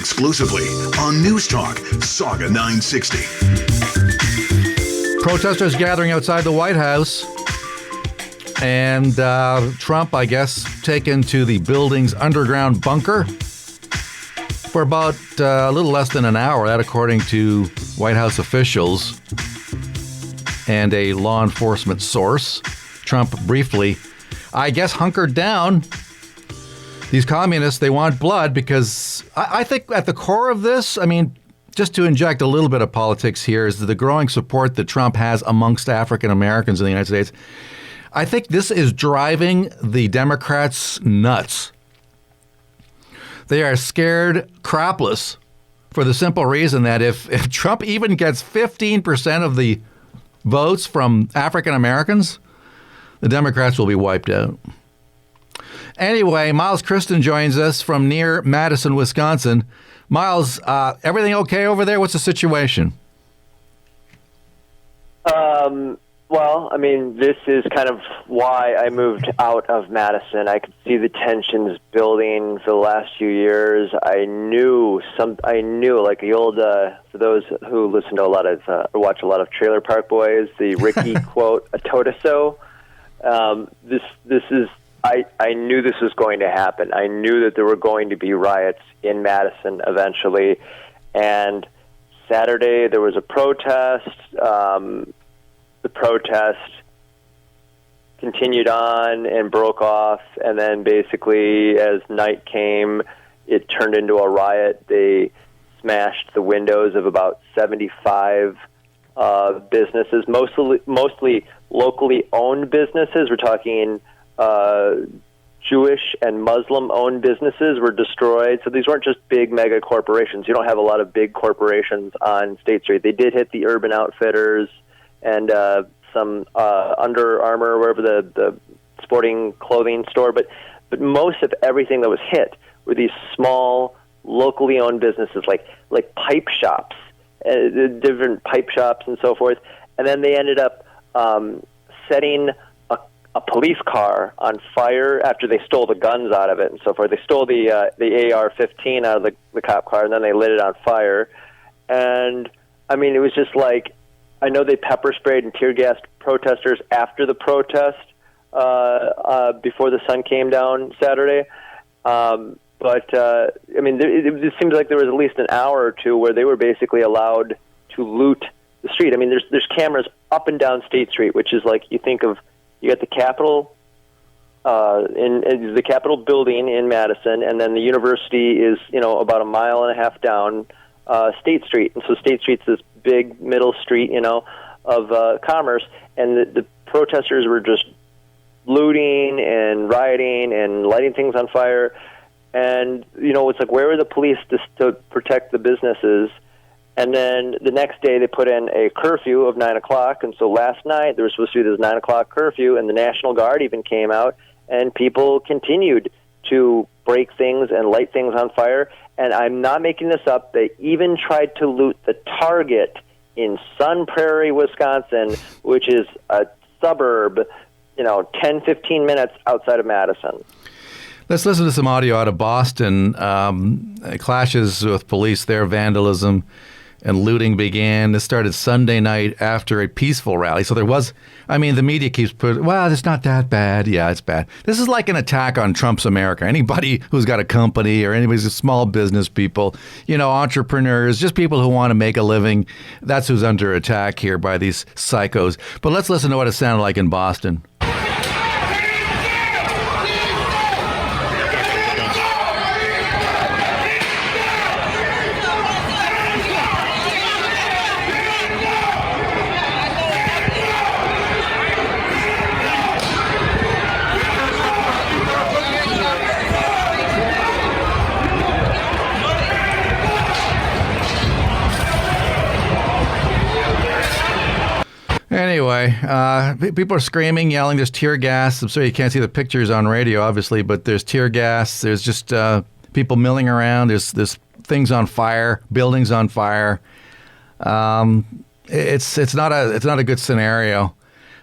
exclusively on News Talk Saga 960. Protesters gathering outside the White House. And Trump, I guess, taken to the building's underground bunker for about a little less than an hour. That according to White House officials and a law enforcement source. Trump briefly, I guess, hunkered down. These communists, they want blood because I think at the core of this, I mean, just to inject a little bit of politics here, is the growing support that Trump has amongst African Americans in the United States. I think this is driving the Democrats nuts. They are scared crapless for the simple reason that if Trump even gets 15% of the votes from African Americans, the Democrats will be wiped out. Anyway, Miles Kristen joins us from near Madison, Wisconsin. Miles, everything okay over there? What's the situation? Well, I mean, this is kind of why I moved out of Madison. I could see the tensions building for the last few years. I knew, like the old, for those who listen to a lot of, or watch a lot of Trailer Park Boys, the Ricky quote, "A totiso." I knew this was going to happen. I knew that there were going to be riots in Madison eventually. And Saturday there was a protest. The protest continued on and broke off, and then basically as night came, it turned into a riot. They smashed the windows of about 75 businesses, mostly locally owned businesses. We're talking Jewish and Muslim-owned businesses were destroyed. So these weren't just big mega corporations. You don't have a lot of big corporations on State Street. They did hit the Urban Outfitters and some Under Armour, wherever the sporting clothing store. But most of everything that was hit were these small, locally owned businesses like pipe shops, different pipe shops and so forth. And then they ended up setting a police car on fire after they stole the guns out of it and so forth. They stole the AR-15 out of the cop car, and then they lit it on fire. And, I mean, it was just like, I know they pepper sprayed and tear gassed protesters after the protest before the sun came down Saturday. I mean, it seems like there was at least an hour or two where they were basically allowed to loot the street. I mean, there's cameras up and down State Street, which is like, you think of, you got the Capitol in the Capitol building in Madison, and then the university is, about a mile and a half down State Street. And so State Street's this big middle street, of commerce, and the protesters were just looting and rioting and lighting things on fire. And, it's like, where were the police to protect the businesses? And then the next day they put in a curfew of 9 o'clock. And so last night there was supposed to be this 9 o'clock curfew, and the National Guard even came out, and people continued to break things and light things on fire. And I'm not making this up. They even tried to loot the Target in Sun Prairie, Wisconsin, which is a suburb, 10, 15 minutes outside of Madison. Let's listen to some audio out of Boston. Clashes with police there, vandalism and looting began. This started Sunday night after a peaceful rally. So there was, the media keeps putting, well, it's not that bad. Yeah, it's bad. This is like an attack on Trump's America. Anybody who's got a company or anybody's small business people, entrepreneurs, just people who want to make a living, that's who's under attack here by these psychos. But let's listen to what it sounded like in Boston. Anyway, people are screaming, yelling. There's tear gas. I'm sorry you can't see the pictures on radio, obviously, but there's tear gas. There's just people milling around. There's things on fire, buildings on fire. It's not a good scenario.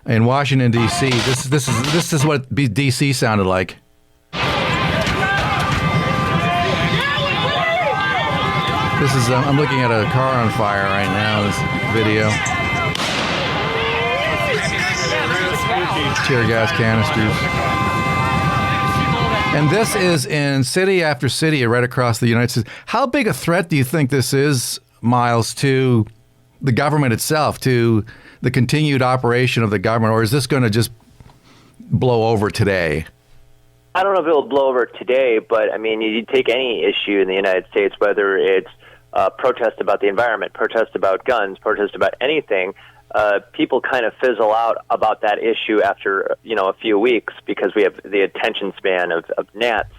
In Washington D.C., this is what D.C. sounded like. This is, I'm looking at a car on fire right now, this video. Tear gas canisters. And this is in city after city right across the United States. How big a threat do you think this is, Miles, to the government itself, to the continued operation of the government, or is this going to just blow over today? I don't know if it'll blow over today, but I mean, you take any issue in the United States, whether it's protest about the environment, protest about guns, protest about anything, people kind of fizzle out about that issue after, a few weeks because we have the attention span of gnats.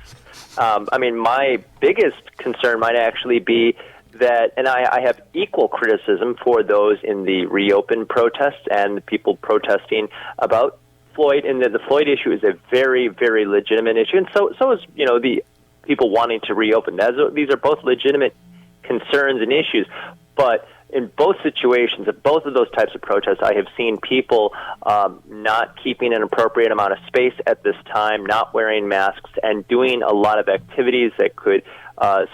I mean, my biggest concern might actually be that, and I have equal criticism for those in the reopen protests and the people protesting about Floyd, and the Floyd issue is a very, very legitimate issue, and so is, the people wanting to reopen. These are both legitimate concerns and issues, but in both situations, at both of those types of protests, I have seen people not keeping an appropriate amount of space at this time, not wearing masks, and doing a lot of activities that could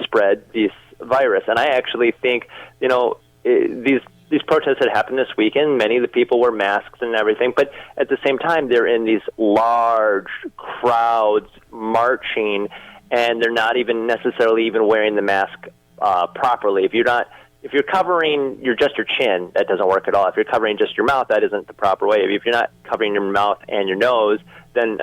spread this virus. And I actually think, these protests that happened this weekend, many of the people wore masks and everything, but at the same time, they're in these large crowds marching, and they're not even necessarily even wearing the mask properly. If you're covering your chin, that doesn't work at all. If you're covering just your mouth, that isn't the proper way. If you're not covering your mouth and your nose, then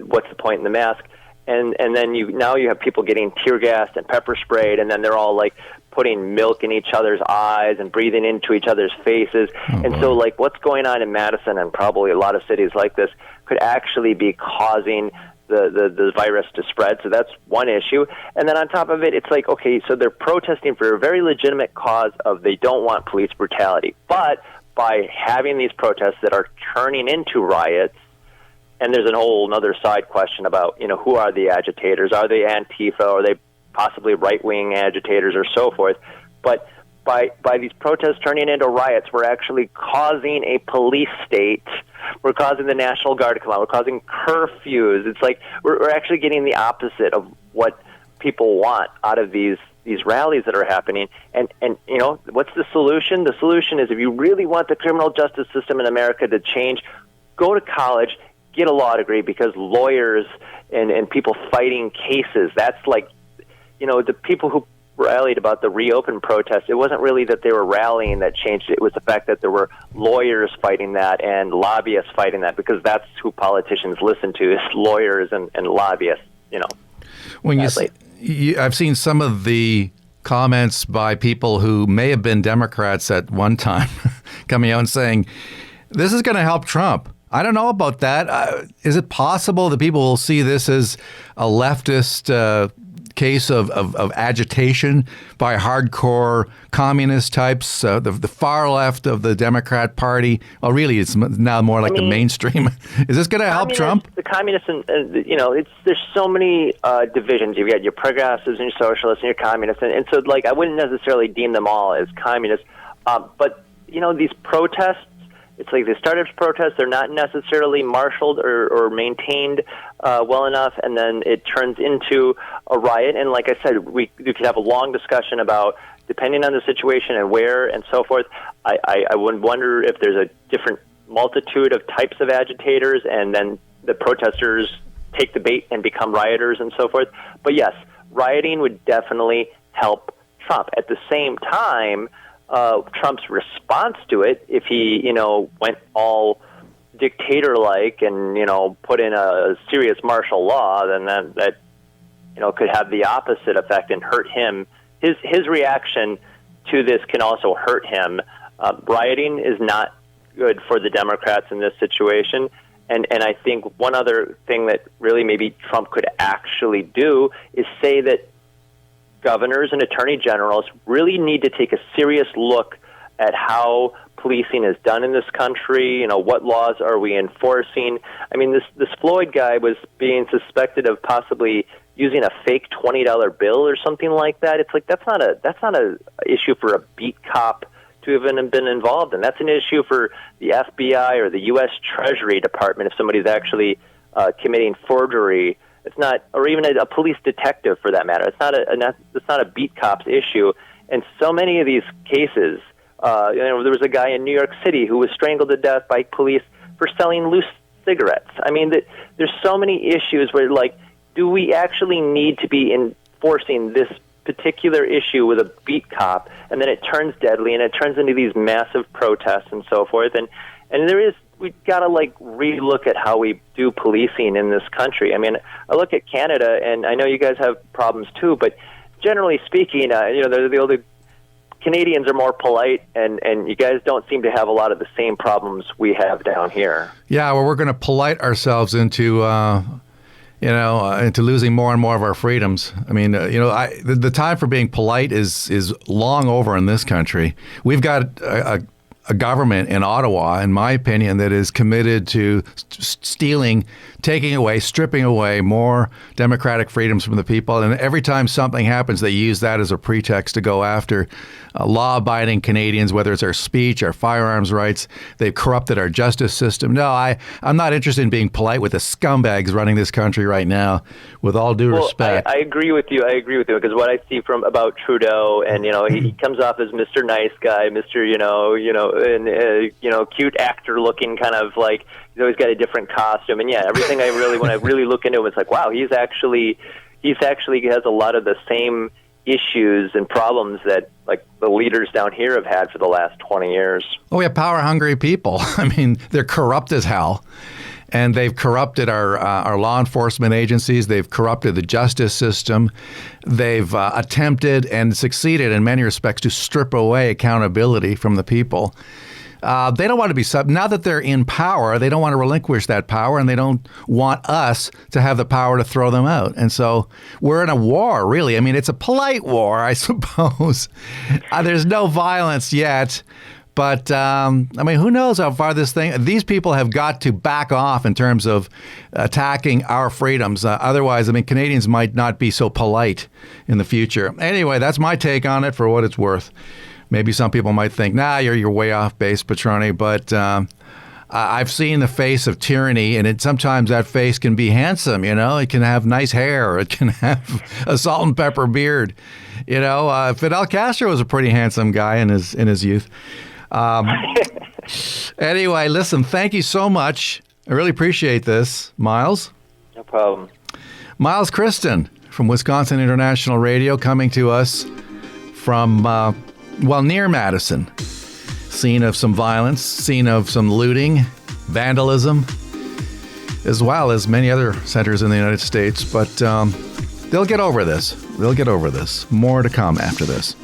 what's the point in the mask? And then you have people getting tear gassed and pepper sprayed, and then they're all like putting milk in each other's eyes and breathing into each other's faces. And so, like, what's going on in Madison and probably a lot of cities like this could actually be causing the virus to spread. So that's one issue. And then on top of it, it's like, okay, so they're protesting for a very legitimate cause of they don't want police brutality. But by having these protests that are turning into riots, and there's an whole other side question about, who are the agitators? Are they Antifa? Are they possibly right-wing agitators or so forth? But by these protests turning into riots, we're actually causing a police state. We're causing the National Guard to come out. We're causing curfews. It's like we're actually getting the opposite of what people want out of these rallies that are happening. And what's the solution? The solution is, if you really want the criminal justice system in America to change, go to college, get a law degree, because lawyers and people fighting cases, that's like, the people who rallied about the reopen protest, it wasn't really that they were rallying that changed it. It was the fact that there were lawyers fighting that and lobbyists fighting that, because that's who politicians listen to, is lawyers and lobbyists, When I've seen some of the comments by people who may have been Democrats at one time coming out and saying, this is going to help Trump. I don't know about that. Is it possible that people will see this as a leftist case of agitation by hardcore communist types, the far left of the Democrat Party? Well, really, it's now more like the mainstream. Is this going to help Trump? The communists, there's so many divisions. You've got your progressives and your socialists and your communists, and so I wouldn't necessarily deem them all as communists. But these protests, it's like they started protests, they're not necessarily marshaled or maintained well enough, and then it turns into a riot. And like I said, we could have a long discussion about, depending on the situation and where and so forth, I would wonder if there's a different multitude of types of agitators, and then the protesters take the bait and become rioters and so forth. But yes, rioting would definitely help Trump. At the same time, Trump's response to it, if he, went all dictator-like and, put in a serious martial law, then that could have the opposite effect and hurt him. His reaction to this can also hurt him. Rioting is not good for the Democrats in this situation. And I think one other thing that really maybe Trump could actually do is say that governors and attorney generals really need to take a serious look at how policing is done in this country. What laws are we enforcing? I mean, this Floyd guy was being suspected of possibly using a fake $20 bill or something like that. It's like that's not a issue for a beat cop to have been involved in. That's an issue for the FBI or the U.S. Treasury Department if somebody's actually committing forgery. It's not, or even a police detective for that matter. It's not a beat cop's issue. And so many of these cases, there was a guy in New York City who was strangled to death by police for selling loose cigarettes. I mean, there's so many issues where, like, do we actually need to be enforcing this particular issue with a beat cop, and then it turns deadly, and it turns into these massive protests and so forth. And we've got to, like, relook at how we do policing in this country. I mean, I look at Canada, and I know you guys have problems too, but generally speaking, the Canadians are more polite, and you guys don't seem to have a lot of the same problems we have down here. Yeah, well, we're going to polite ourselves into losing more and more of our freedoms. I mean, the time for being polite is long over in this country. We've got a government in Ottawa, in my opinion, that is committed to stealing, taking away, stripping away more democratic freedoms from the people. And every time something happens, they use that as a pretext to go after law-abiding Canadians, whether it's our speech, our firearms rights. They've corrupted our justice system. No, I'm not interested in being polite with the scumbags running this country right now, with all due respect. I agree with you. Because what I see about Trudeau, and he comes off as Mr. Nice Guy, Mr. Cute actor looking, kind of like he's always got a different costume, and everything when I really look into him, it's like, wow, he's actually has a lot of the same issues and problems that, like, the leaders down here have had for the last 20 years. Oh, we have power-hungry people. I mean, they're corrupt as hell. And they've corrupted our law enforcement agencies. They've corrupted the justice system. They've attempted and succeeded in many respects to strip away accountability from the people. They don't want to be now that they're in power, they don't want to relinquish that power, and they don't want us to have the power to throw them out. And so we're in a war, really. I mean, it's a polite war, I suppose. There's no violence yet. But, who knows how far these people have got to back off in terms of attacking our freedoms. Otherwise, Canadians might not be so polite in the future. Anyway, that's my take on it for what it's worth. Maybe some people might think, you're way off base, Patrone, but I've seen the face of tyranny, and sometimes that face can be handsome, It can have nice hair. It can have a salt and pepper beard. Fidel Castro was a pretty handsome guy in his youth. Anyway, listen, thank you so much. I really appreciate this, Miles. No problem. Miles Kristen from Wisconsin International Radio, coming to us from, near Madison. Scene of some violence, scene of some looting, vandalism, as well as many other centers in the United States. But they'll get over this. More to come after this.